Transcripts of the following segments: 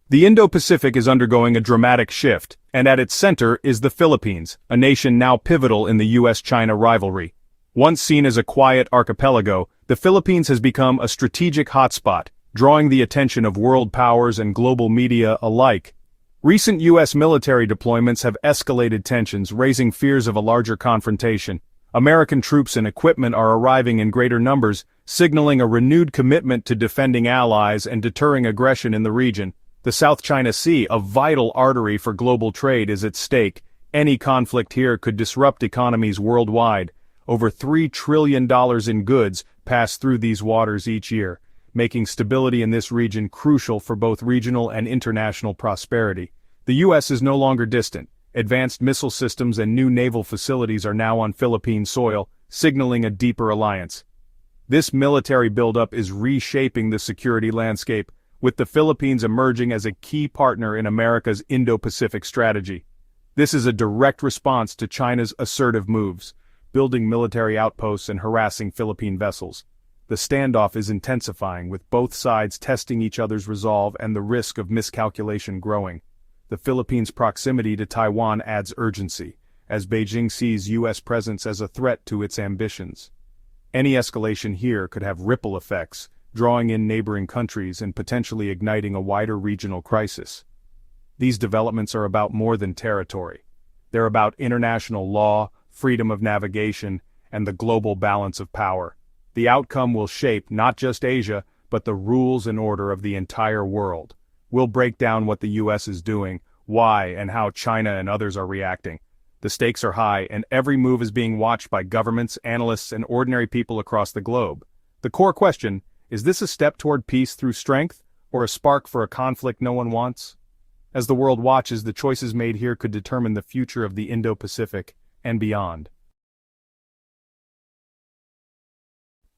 The Indo-Pacific is undergoing a dramatic shift, and at its center is the Philippines, a nation now pivotal in the US-China rivalry. Once seen as a quiet archipelago, the Philippines has become a strategic hotspot, drawing the attention of world powers and global media alike. Recent US military deployments have escalated tensions, raising fears of a larger confrontation. American troops and equipment are arriving in greater numbers, signaling a renewed commitment to defending allies and deterring aggression in the region. The South China Sea, a vital artery for global trade, is at stake. Any conflict here could disrupt economies worldwide. Over $3 trillion in goods pass through these waters each year, making stability in this region crucial for both regional and international prosperity. The U.S. is no longer distant. Advanced missile systems and new naval facilities are now on Philippine soil, signaling a deeper alliance. This military buildup is reshaping the security landscape, with the Philippines emerging as a key partner in America's Indo-Pacific strategy. This is a direct response to China's assertive moves, building military outposts and harassing Philippine vessels. The standoff is intensifying, with both sides testing each other's resolve and the risk of miscalculation growing. The Philippines' proximity to Taiwan adds urgency, as Beijing sees U.S. presence as a threat to its ambitions. Any escalation here could have ripple effects, drawing in neighboring countries and potentially igniting a wider regional crisis. These developments are about more than territory. They're about international law, freedom of navigation, and the global balance of power. The outcome will shape not just Asia, but the rules and order of the entire world. We'll break down what the U.S. is doing, why, and how China and others are reacting. The stakes are high, and every move is being watched by governments, analysts, and ordinary people across the globe. The core question: is this a step toward peace through strength, or a spark for a conflict no one wants? As the world watches, the choices made here could determine the future of the Indo-Pacific and beyond.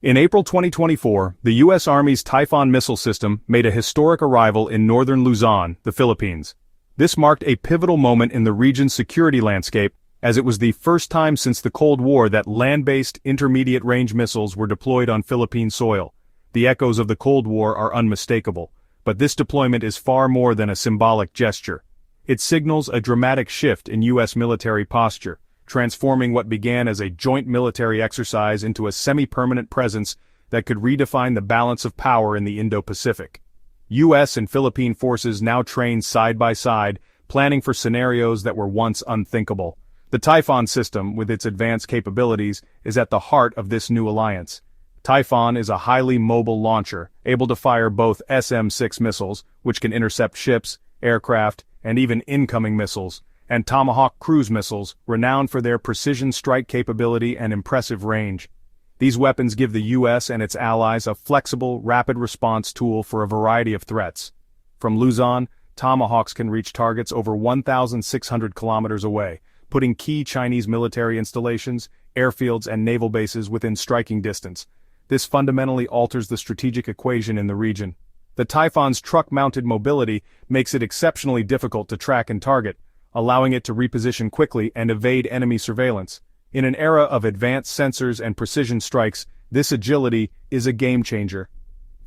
In April 2024, the U.S. Army's Typhoon missile system made a historic arrival in northern Luzon, the Philippines. This marked a pivotal moment in the region's security landscape, as it was the first time since the Cold War that land-based intermediate-range missiles were deployed on Philippine soil. The echoes of the Cold War are unmistakable, but this deployment is far more than a symbolic gesture. It signals a dramatic shift in U.S. military posture, transforming what began as a joint military exercise into a semi-permanent presence that could redefine the balance of power in the Indo-Pacific. U.S. and Philippine forces now train side by side, planning for scenarios that were once unthinkable. The Typhoon system, with its advanced capabilities, is at the heart of this new alliance. Typhoon is a highly mobile launcher, able to fire both SM-6 missiles, which can intercept ships, aircraft, and even incoming missiles, and Tomahawk cruise missiles, renowned for their precision strike capability and impressive range. These weapons give the U.S. and its allies a flexible, rapid response tool for a variety of threats. From Luzon, Tomahawks can reach targets over 1,600 kilometers away, putting key Chinese military installations, airfields, and naval bases within striking distance. This fundamentally alters the strategic equation in the region. The Typhoon's truck-mounted mobility makes it exceptionally difficult to track and target, allowing it to reposition quickly and evade enemy surveillance. In an era of advanced sensors and precision strikes, this agility is a game-changer.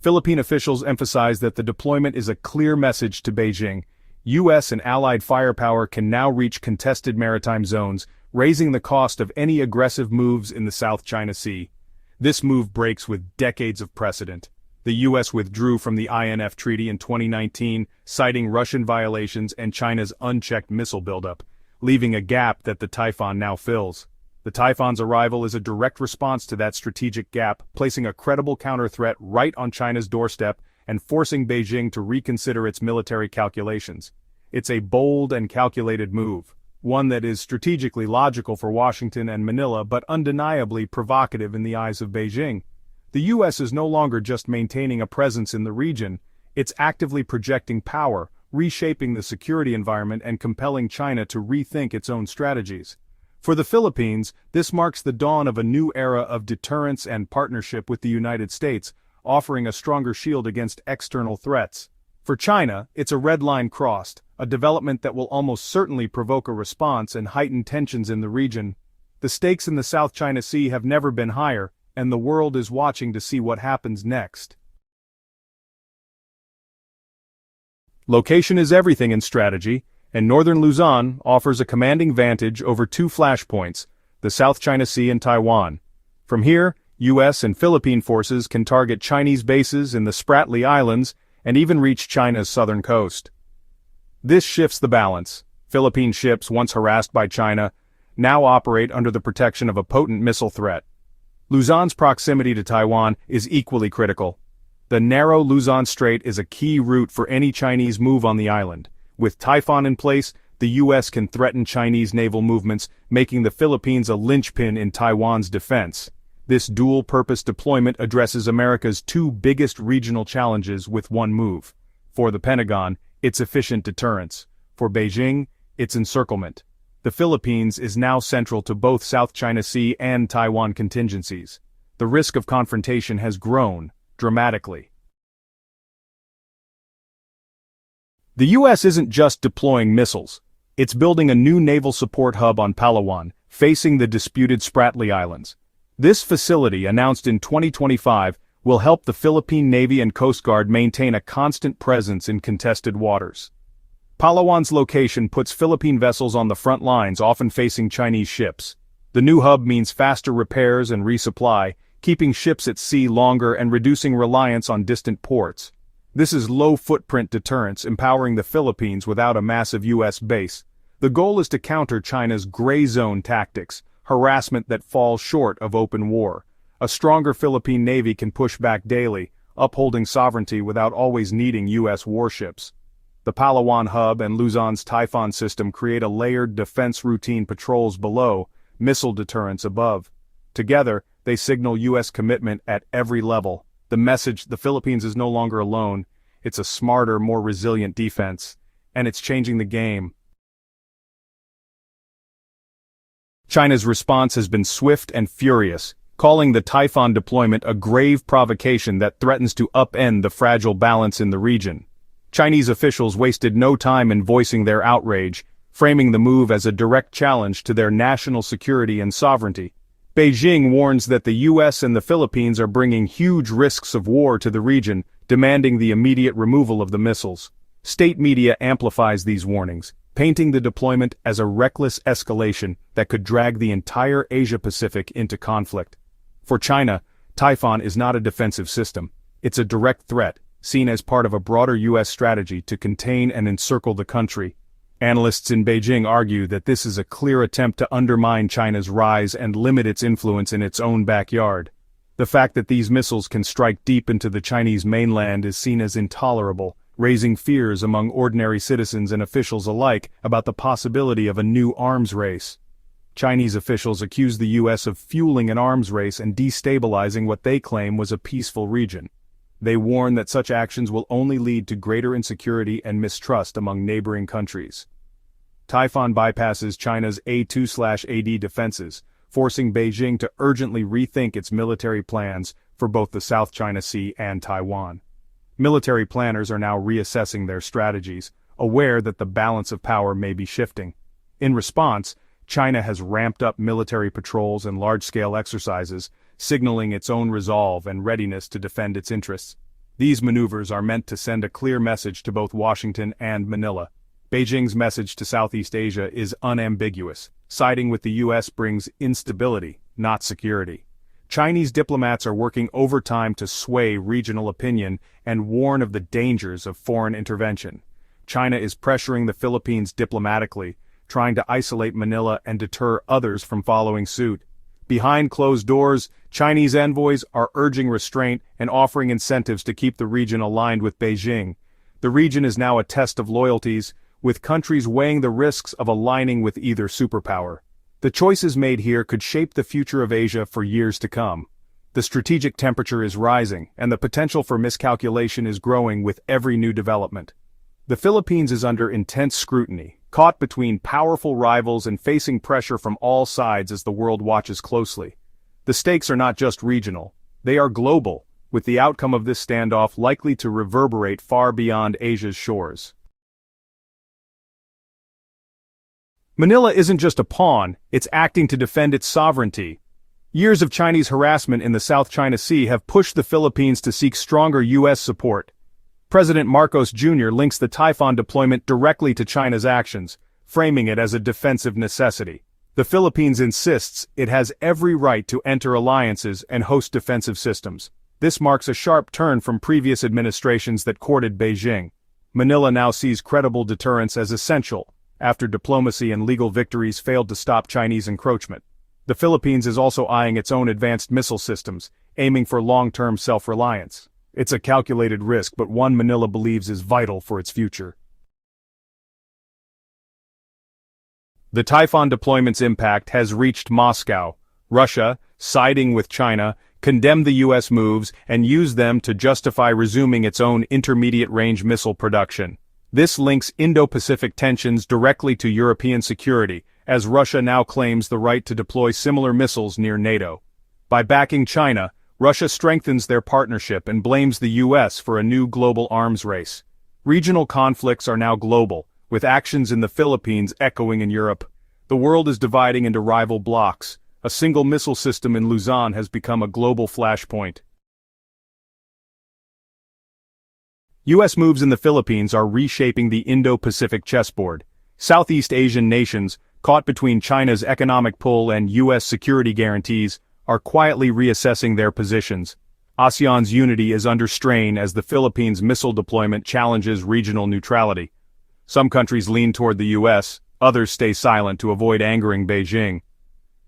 Philippine officials emphasize that the deployment is a clear message to Beijing. U.S. and allied firepower can now reach contested maritime zones, raising the cost of any aggressive moves in the South China Sea. This move breaks with decades of precedent. The U.S. withdrew from the INF Treaty in 2019, citing Russian violations and China's unchecked missile buildup, leaving a gap that the Typhoon now fills. The Typhoon's arrival is a direct response to that strategic gap, placing a credible counter-threat right on China's doorstep and forcing Beijing to reconsider its military calculations. It's a bold and calculated move, one that is strategically logical for Washington and Manila but undeniably provocative in the eyes of Beijing. The U.S. is no longer just maintaining a presence in the region, it's actively projecting power, reshaping the security environment and compelling China to rethink its own strategies. For the Philippines, this marks the dawn of a new era of deterrence and partnership with the United States, offering a stronger shield against external threats. For China, it's a red line crossed, a development that will almost certainly provoke a response and heighten tensions in the region. The stakes in the South China Sea have never been higher, and the world is watching to see what happens next. Location is everything in strategy, and northern Luzon offers a commanding vantage over two flashpoints, the South China Sea and Taiwan. From here, U.S. and Philippine forces can target Chinese bases in the Spratly Islands and even reach China's southern coast. This shifts the balance. Philippine ships, once harassed by China, now operate under the protection of a potent missile threat. Luzon's proximity to Taiwan is equally critical. The narrow Luzon Strait is a key route for any Chinese move on the island. With Typhoon in place, the U.S. can threaten Chinese naval movements, making the Philippines a linchpin in Taiwan's defense. This dual-purpose deployment addresses America's two biggest regional challenges with one move. For the Pentagon, it's efficient deterrence. For Beijing, it's encirclement. The Philippines is now central to both South China Sea and Taiwan contingencies. The risk of confrontation has grown dramatically. The U.S. isn't just deploying missiles. It's building a new naval support hub on Palawan, facing the disputed Spratly Islands. This facility, announced in 2025, will help the Philippine Navy and Coast Guard maintain a constant presence in contested waters. Palawan's location puts Philippine vessels on the front lines, often facing Chinese ships. The new hub means faster repairs and resupply, keeping ships at sea longer and reducing reliance on distant ports. This is low-footprint deterrence, empowering the Philippines without a massive U.S. base. The goal is to counter China's gray zone tactics, harassment that falls short of open war. A stronger Philippine Navy can push back daily, upholding sovereignty without always needing U.S. warships. The Palawan hub and Luzon's Typhoon system create a layered defense routine patrols below, missile deterrence above. Together, they signal U.S. commitment at every level. The message: the Philippines is no longer alone, it's a smarter, more resilient defense, and it's changing the game. China's response has been swift and furious, calling the Typhoon deployment a grave provocation that threatens to upend the fragile balance in the region. Chinese officials wasted no time in voicing their outrage, framing the move as a direct challenge to their national security and sovereignty. Beijing warns that the U.S. and the Philippines are bringing huge risks of war to the region, demanding the immediate removal of the missiles. State media amplifies these warnings, painting the deployment as a reckless escalation that could drag the entire Asia-Pacific into conflict. For China, Typhoon is not a defensive system. It's a direct threat, seen as part of a broader U.S. strategy to contain and encircle the country. Analysts in Beijing argue that this is a clear attempt to undermine China's rise and limit its influence in its own backyard. The fact that these missiles can strike deep into the Chinese mainland is seen as intolerable, raising fears among ordinary citizens and officials alike about the possibility of a new arms race. Chinese officials accuse the U.S. of fueling an arms race and destabilizing what they claim was a peaceful region. They warn that such actions will only lead to greater insecurity and mistrust among neighboring countries. Typhoon bypasses China's A2/AD defenses, forcing Beijing to urgently rethink its military plans for both the South China Sea and Taiwan. Military planners are now reassessing their strategies, aware that the balance of power may be shifting. In response, China has ramped up military patrols and large-scale exercises, signaling its own resolve and readiness to defend its interests. These maneuvers are meant to send a clear message to both Washington and Manila. Beijing's message to Southeast Asia is unambiguous. Siding with the U.S. brings instability, not security. Chinese diplomats are working overtime to sway regional opinion and warn of the dangers of foreign intervention. China is pressuring the Philippines diplomatically, trying to isolate Manila and deter others from following suit. Behind closed doors, Chinese envoys are urging restraint and offering incentives to keep the region aligned with Beijing. The region is now a test of loyalties, with countries weighing the risks of aligning with either superpower. The choices made here could shape the future of Asia for years to come. The strategic temperature is rising, and the potential for miscalculation is growing with every new development. The Philippines is under intense scrutiny, caught between powerful rivals and facing pressure from all sides as the world watches closely. The stakes are not just regional, they are global, with the outcome of this standoff likely to reverberate far beyond Asia's shores. Manila isn't just a pawn, it's acting to defend its sovereignty. Years of Chinese harassment in the South China Sea have pushed the Philippines to seek stronger U.S. support. President Marcos Jr. links the Typhoon deployment directly to China's actions, framing it as a defensive necessity. The Philippines insists it has every right to enter alliances and host defensive systems. This marks a sharp turn from previous administrations that courted Beijing. Manila now sees credible deterrence as essential, after diplomacy and legal victories failed to stop Chinese encroachment. The Philippines is also eyeing its own advanced missile systems, aiming for long-term self-reliance. It's a calculated risk, but one Manila believes is vital for its future. The Typhoon deployment's impact has reached Moscow. Russia, siding with China, condemned the U.S. moves and used them to justify resuming its own intermediate-range missile production. This links Indo-Pacific tensions directly to European security, as Russia now claims the right to deploy similar missiles near NATO. By backing China, Russia strengthens their partnership and blames the U.S. for a new global arms race. Regional conflicts are now global, with actions in the Philippines echoing in Europe. The world is dividing into rival blocs. A single missile system in Luzon has become a global flashpoint. U.S. moves in the Philippines are reshaping the Indo-Pacific chessboard. Southeast Asian nations, caught between China's economic pull and U.S. security guarantees, are quietly reassessing their positions. ASEAN's unity is under strain as the Philippines' missile deployment challenges regional neutrality. Some countries lean toward the U.S., others stay silent to avoid angering Beijing.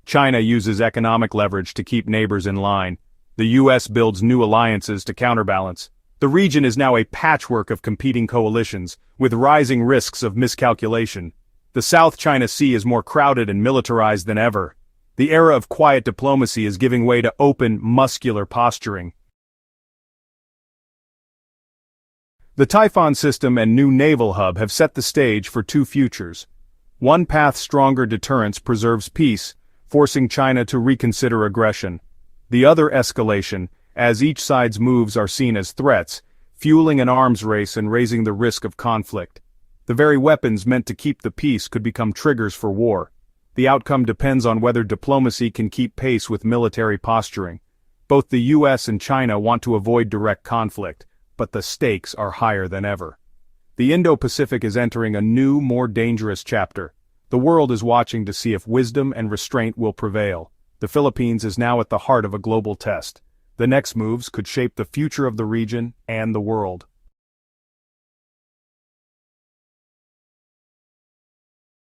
China uses economic leverage to keep neighbors in line. The U.S. builds new alliances to counterbalance. The region is now a patchwork of competing coalitions, with rising risks of miscalculation. The South China Sea is more crowded and militarized than ever. The era of quiet diplomacy is giving way to open, muscular posturing. The Typhoon system and new Naval Hub have set the stage for two futures. One path: stronger deterrence preserves peace, forcing China to reconsider aggression. The other: escalation, as each side's moves are seen as threats, fueling an arms race and raising the risk of conflict. The very weapons meant to keep the peace could become triggers for war. The outcome depends on whether diplomacy can keep pace with military posturing. Both the U.S. and China want to avoid direct conflict, but the stakes are higher than ever. The Indo-Pacific is entering a new, more dangerous chapter. The world is watching to see if wisdom and restraint will prevail. The Philippines is now at the heart of a global test. The next moves could shape the future of the region and the world.